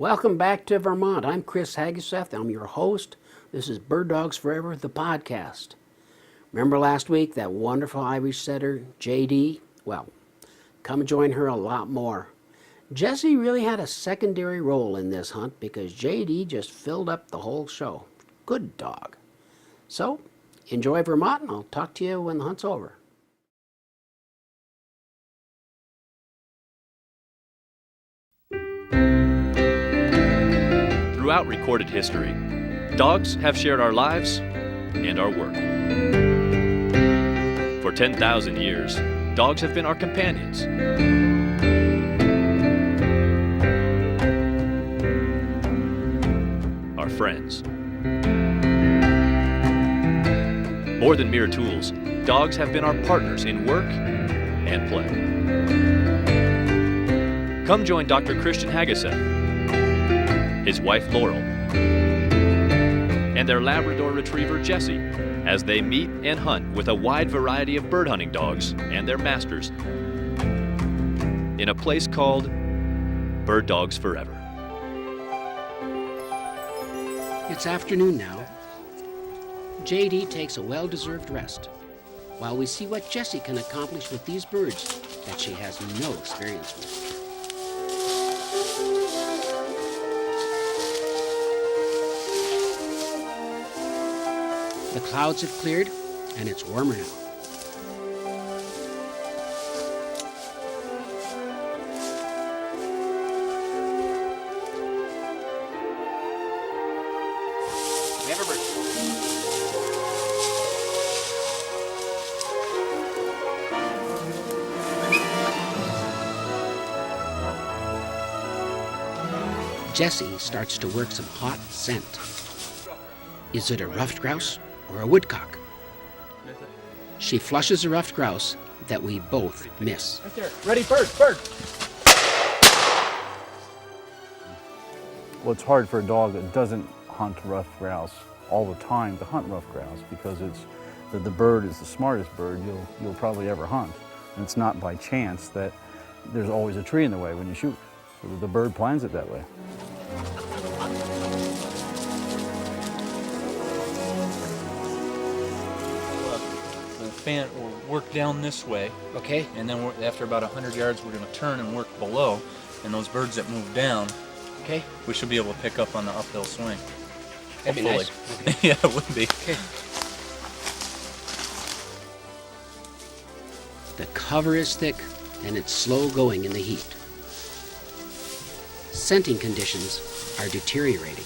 Welcome back to Vermont. I'm Chris Hageseth. I'm your host. This is Bird Dogs Forever, the podcast. Remember last week that wonderful Irish setter, JD? Well, come join her a lot more. Jessie really had a secondary role in this hunt because JD just filled up the whole show. Good dog. So, enjoy Vermont, and I'll talk to you when the hunt's over. Throughout recorded history, dogs have shared our lives and our work. For 10,000 years, dogs have been our companions. Our friends. More than mere tools, dogs have been our partners in work and play. Come join Dr. Christian Hageseth, his wife Laurel, and their Labrador Retriever Jessie as they meet and hunt with a wide variety of bird hunting dogs and their masters in a place called Bird Dogs Forever. It's afternoon now. JD takes a well-deserved rest while we see what Jessie can accomplish with these birds that she has no experience with. The clouds have cleared, and it's warmer now. We have a bird. Jessie starts to work some hot scent. Is it a ruffed grouse or a woodcock? She flushes a ruffed grouse that we both miss. Right there. Ready, bird, bird. Well, it's hard for a dog that doesn't hunt ruffed grouse all the time to hunt ruffed grouse because the bird is the smartest bird you'll probably ever hunt. And it's not by chance that there's always a tree in the way when you shoot. So the bird plans it that way. Fan will work down this way, Okay? and then after about 100 yards, we're going to turn and work below. And those birds that move down, Okay? we should be able to pick up on the uphill swing. That'd be nice. Hopefully. Yeah, it would be. Okay. The cover is thick and it's slow going in the heat. Scenting conditions are deteriorating.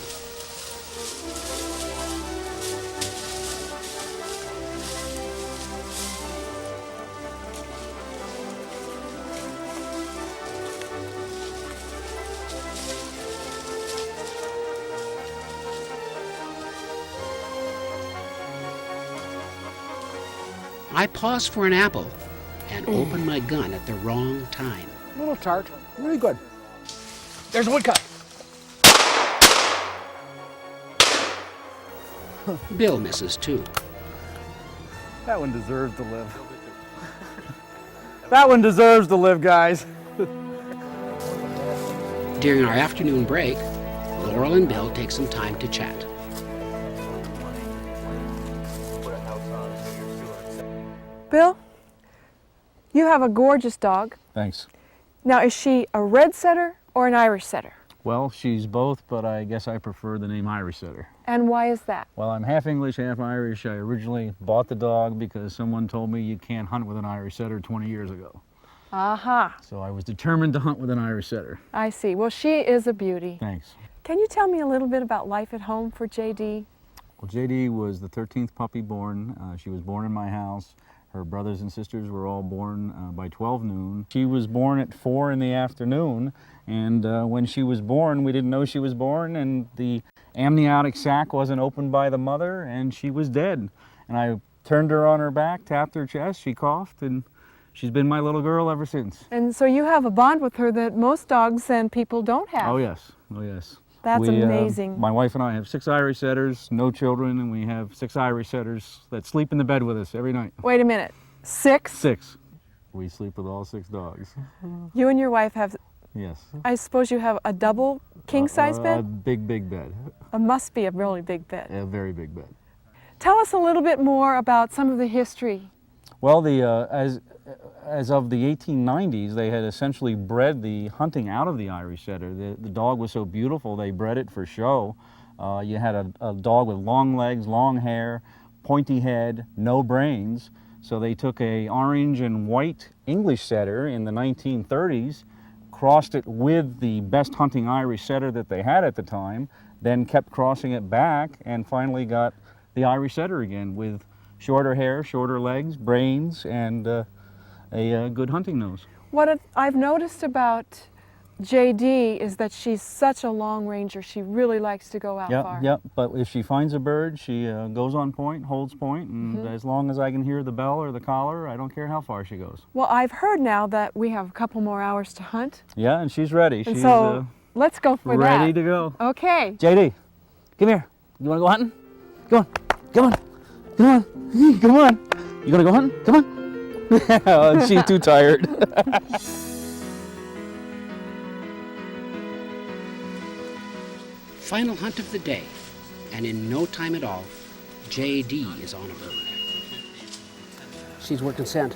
I pause for an apple and open my gun at the wrong time. A little tart, really good. There's a woodcock. Bill misses too. That one deserves to live. That one deserves to live, guys. During our afternoon break, Laurel and Bill take some time to chat. Bill, you have a gorgeous dog. Thanks. Now, is she a red setter or an Irish setter? Well, she's both, but I guess I prefer the name Irish setter. And why is that? Well, I'm half English, half Irish. I originally bought the dog because someone told me you can't hunt with an Irish setter 20 years ago. Aha, So I was determined to hunt with an Irish setter. I see. Well, she is a beauty. Thanks. Can you tell me a little bit about life at home for JD? Well, JD was the 13th puppy born. She was born in my house. Her brothers and sisters were all born by 12 noon. She was born at 4 in the afternoon, and when she was born, we didn't know she was born, and the amniotic sac wasn't opened by the mother, and she was dead. And I turned her on her back, tapped her chest, she coughed, and she's been my little girl ever since. And so you have a bond with her that most dogs and people don't have. Oh yes, oh yes. That's amazing. My wife and I have 6 Irish setters, no children, and we have 6 Irish setters that sleep in the bed with us every night. Wait a minute. 6? 6. We sleep with all 6 dogs. You and your wife have Yes. I suppose you have a double king-size A bed? big bed. It must be a really big bed. A very big bed. Tell us a little bit more about some of the history. Well, as of the 1890s, they had essentially bred the hunting out of the Irish setter. The dog was so beautiful, they bred it for show. You had a dog with long legs, long hair, pointy head, no brains. So they took a orange and white English setter in the 1930s, crossed it with the best hunting Irish setter that they had at the time, then kept crossing it back, and finally got the Irish setter again with shorter hair, shorter legs, brains, and a good hunting nose. What I've noticed about JD is that she's such a long ranger. She really likes to go out far. Yep, but if she finds a bird, she goes on point, holds point, and as long as I can hear the bell or the collar, I don't care how far she goes. Well, I've heard now that we have a couple more hours to hunt. Yeah, and she's ready. And She's so let's go for that. ready to go. Okay. JD, come here. You want to go hunting? Come on, come on, come on, come on. You gonna go hunting? Come on. She's too tired. Final hunt of the day, and in no time at all, JD is on a bird. She's working scent.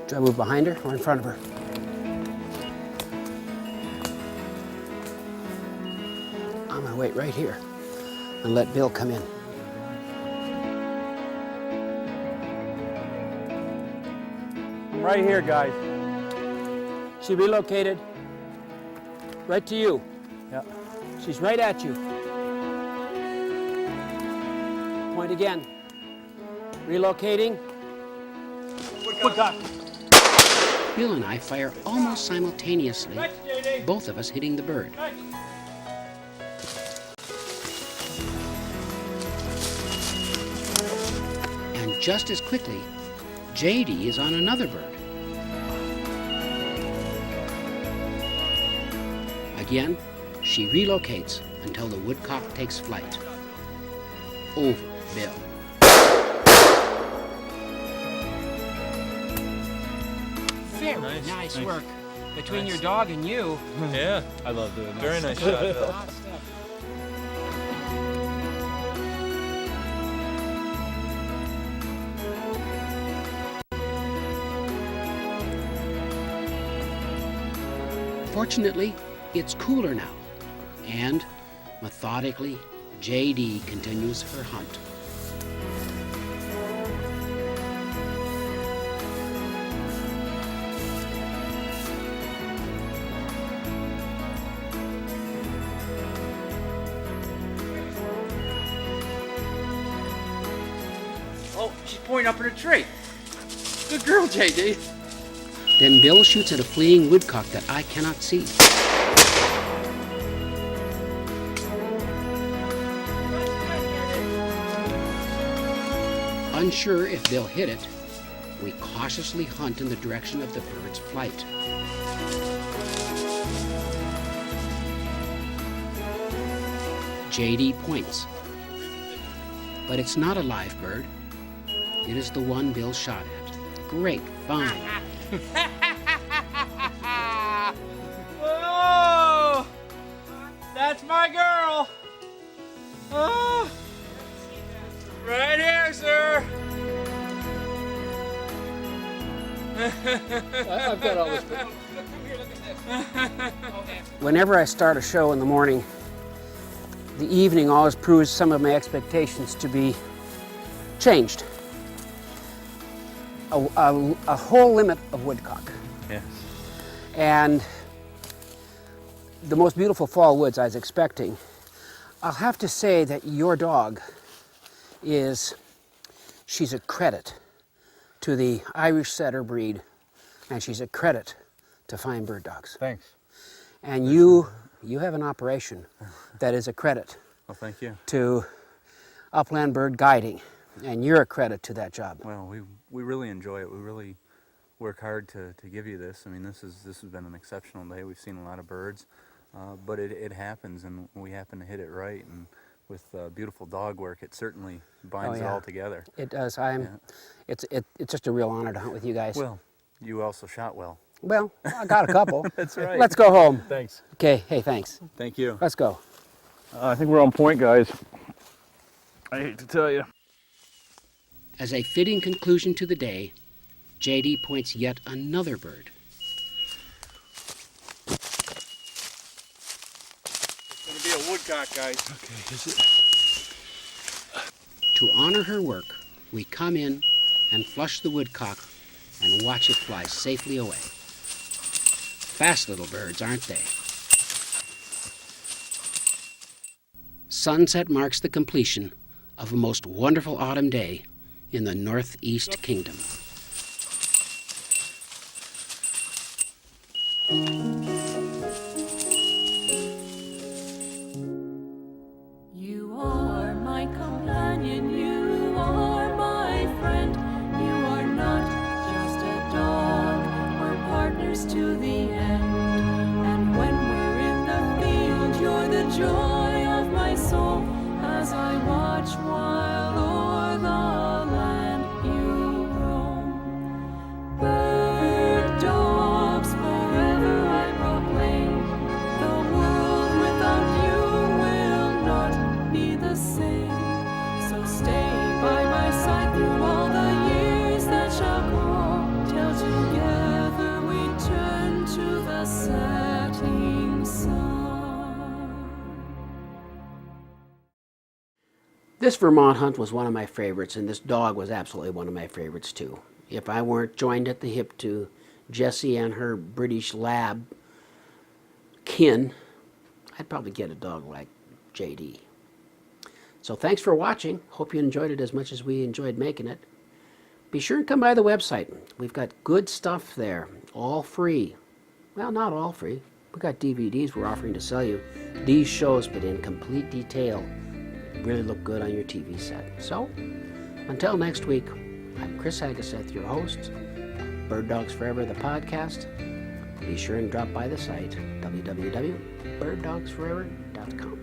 Do I move behind her or in front of her? I'm gonna wait right here and let Bill come in. I'm right here, guys. She relocated right to you. Yeah. She's right at you. Point again. Relocating. Woodcock. Bill and I fire almost simultaneously, both of us hitting the bird. And just as quickly, JD is on another bird. Again, she relocates until the woodcock takes flight. Over Bill. Very nice work between your dog and you. Yeah, I love doing very nice shot, Bill. Hot stuff. Fortunately, it's cooler now, and methodically, JD continues her hunt. Oh, she's pointing up in a tree. Good girl, JD. Then Bill shoots at a fleeing woodcock that I cannot see. Unsure if Bill hit it, we cautiously hunt in the direction of the bird's flight. JD points. But it's not a live bird. It is the one Bill shot at. Great find. Oh, that's my girl. Oh, right here, sir. I've got all this. Whenever I start a show in the morning, the evening always proves some of my expectations to be changed. A whole limit of woodcock. Yes. And the most beautiful fall woods I was expecting. I'll have to say that your dog she's a credit to the Irish setter breed, and she's a credit to fine bird dogs. Thanks. And you have an operation that is a credit Well, thank you. to upland bird guiding, and you're a credit to that job. Well, we really enjoy it. We really work hard to give you this. I mean, this has been an exceptional day. We've seen a lot of birds, but it happens, and we happen to hit it right. And with beautiful dog work, it certainly binds it yeah. all together. It does. Yeah. It's just a real honor to hunt with you guys. Well, you also shot well. Well, I got a couple. That's right. Let's go home. Thanks. Okay. Hey, thanks. Thank you. Let's go. I think we're on point, guys. I hate to tell you. As a fitting conclusion to the day, JD points yet another bird. It's gonna be a woodcock, guys. Okay, is it? To honor her work, we come in and flush the woodcock and watch it fly safely away. Fast little birds, aren't they? Sunset marks the completion of a most wonderful autumn day in the Northeast Kingdom. You are my companion, you are my friend. You are not just a dog, we're partners to the end. And when we're in the field, you're the joy of my soul. As I watch while o'er the land you roam. Bird dogs forever I proclaim. The world without you will not be the same. So stay by my side through all the years that shall go, till together we turn to the setting sun. This Vermont hunt was one of my favorites, and this dog was absolutely one of my favorites too. If I weren't joined at the hip to Jessie and her British lab kin, I'd probably get a dog like JD. So thanks for watching. Hope you enjoyed it as much as we enjoyed making it. Be sure and come by the website. We've got good stuff there, all free. Well, not all free. We've got DVDs we're offering to sell you. These shows, but in complete detail, really look good on your TV set. So, until next week, I'm Chris Hageseth, your host, Bird Dogs Forever, the podcast. Be sure and drop by the site, www.birddogsforever.com.